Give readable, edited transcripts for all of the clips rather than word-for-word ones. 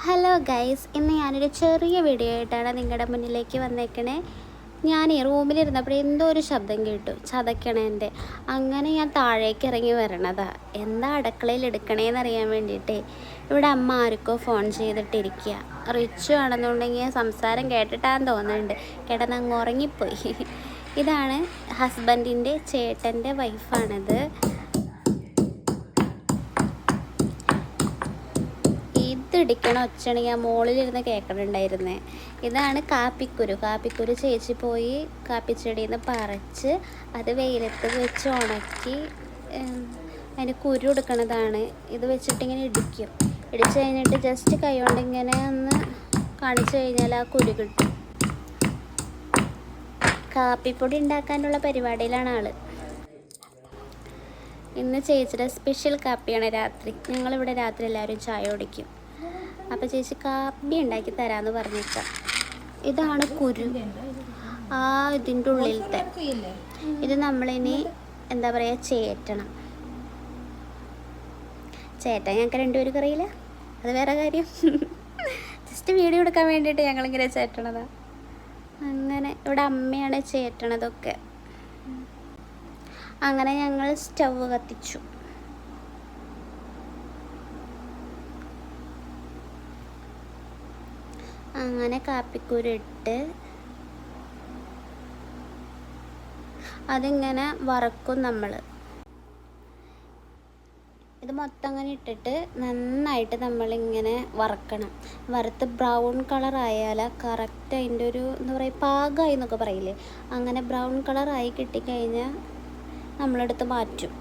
Hello guys, ഇന്ന് ഞാനൊരു ചെറിയ വീഡിയോ ആയിട്ടാണ് നിങ്ങളുടെ മുന്നിലേക്ക് വന്നേക്കണേ. ഞാൻ ഈ റൂമിലിരുന്നപ്പോൾ എന്തോ ഒരു ശബ്ദം കേട്ടു, ചതക്കണേൻ്റെ. അങ്ങനെ ഞാൻ താഴേക്ക് ഇറങ്ങി വരണതാ എന്താ അടുക്കളയിൽ എടുക്കണേന്ന് അറിയാൻ വേണ്ടിയിട്ടേ. ഇവിടെ അമ്മ ആർക്കോ ഫോൺ ചെയ്തിട്ടിരിക്കുക. റിച്ചു ആണെന്നുണ്ടെങ്കിൽ സംസാരം കേട്ടിട്ടാന്ന് തോന്നുന്നുണ്ട്, കിടന്നങ്ങ് ഉറങ്ങിപ്പോയി. ഇതാണ് ഹസ്ബൻഡിൻ്റെ ചേട്ടൻ്റെ വൈഫാണിത്. ഇടിക്കണ ഒച്ചയാണ് ഞാൻ മുകളിലിരുന്ന് കേൾക്കണുണ്ടായിരുന്നേ. ഇതാണ് കാപ്പിക്കുരു ചേച്ചി പോയി കാപ്പിച്ചെടിയിൽ നിന്ന് പറിച്ച് അത് വെയിലത്ത് വെച്ച് ഉണക്കി അതിന് കുരു എടുക്കണതാണ്. ഇത് വെച്ചിട്ടിങ്ങനെ ഇടിക്കും. ഇടിച്ച് കഴിഞ്ഞിട്ട് ജസ്റ്റ് കൈ കൊണ്ട് ഇങ്ങനെ ഒന്ന് കാണിച്ചു കഴിഞ്ഞാൽ ആ കുരു കിട്ടും. കാപ്പിപ്പൊടി ഉണ്ടാക്കാനുള്ള പരിപാടിയിലാണ് ആള്. ഇന്ന് ചേച്ചിയുടെ സ്പെഷ്യൽ കാപ്പിയാണ് രാത്രി. ഞങ്ങളിവിടെ രാത്രി എല്ലാവരും ചായ കുടിക്കും. അപ്പോൾ ചേച്ചി കാപ്പി ഉണ്ടാക്കി തരാമെന്ന് പറഞ്ഞേക്കാം. ഇതാണ് കുരു, ഇതിൻ്റെ ഉള്ളിലത്തെ. ഇത് നമ്മളിനി എന്താ പറയുക, ചേറ്റണം. ചേട്ടാൻ ഞങ്ങൾക്ക് രണ്ടുപേരും അറിയില്ല, അത് വേറെ കാര്യം. ജസ്റ്റ് വീഡിയോ എടുക്കാൻ വേണ്ടിയിട്ട് ഞങ്ങളിങ്ങനെ ചേറ്റണതാ. അങ്ങനെ ഇവിടെ അമ്മയാണ് ചേറ്റണതൊക്കെ. അങ്ങനെ ഞങ്ങൾ സ്റ്റവ് കത്തിച്ചു. അങ്ങനെ കാപ്പിക്കുരു ഇട്ട് അതിങ്ങനെ വറക്കും നമ്മൾ. ഇത് മൊത്തം അങ്ങനെ ഇട്ടിട്ട് നന്നായിട്ട് നമ്മളിങ്ങനെ വറക്കണം. വറുത്ത് ബ്രൗൺ കളറായാൽ കറക്റ്റ് അതിൻ്റെ ഒരു എന്താ പറയുക, പാകമായി എന്നൊക്കെ പറയില്ലേ, അങ്ങനെ ബ്രൗൺ കളറായി കിട്ടിക്കഴിഞ്ഞാൽ നമ്മളെടുത്ത് മാറ്റും.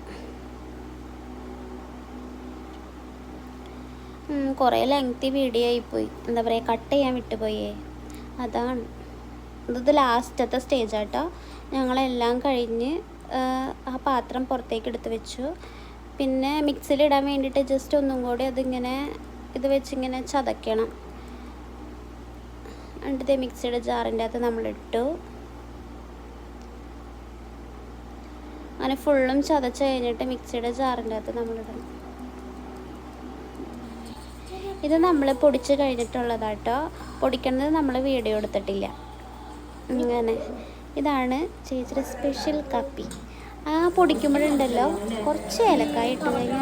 കുറേ ലെങ്തി വീഡിയോ ആയിപ്പോയി, എന്താ പറയുക, കട്ട് ചെയ്യാൻ വിട്ടുപോയേ, അതാണ്. ഇത് ലാസ്റ്റത്തെ സ്റ്റേജാട്ടോ. ഞങ്ങളെല്ലാം കഴിഞ്ഞ് ആ പാത്രം പുറത്തേക്ക് എടുത്ത് വെച്ചു. പിന്നെ മിക്സിയിലിടാൻ വേണ്ടിയിട്ട് ജസ്റ്റ് ഒന്നും കൂടി അതിങ്ങനെ ഇത് വെച്ചിങ്ങനെ ചതയ്ക്കണം. എന്നിട്ട് മിക്സിയുടെ ജാറിൻ്റെ അകത്ത് നമ്മളിട്ടു. അങ്ങനെ ഫുള്ളും ചതച്ച് കഴിഞ്ഞിട്ട് മിക്സിയുടെ ജാറിൻ്റെ അകത്ത് നമ്മളിടണം. ഇത് നമ്മൾ പൊടിച്ച് കഴിഞ്ഞിട്ടുള്ളതാട്ടോ. പൊടിക്കുന്നത് നമ്മൾ വീഡിയോ എടുത്തിട്ടില്ല. അങ്ങനെ ഇതാണ് ചേച്ചിയുടെ സ്പെഷ്യൽ കാപ്പി. പൊടിക്കുമ്പോഴുണ്ടല്ലോ കുറച്ച് ഏലക്കായ ഇട്ട് കഴിഞ്ഞാൽ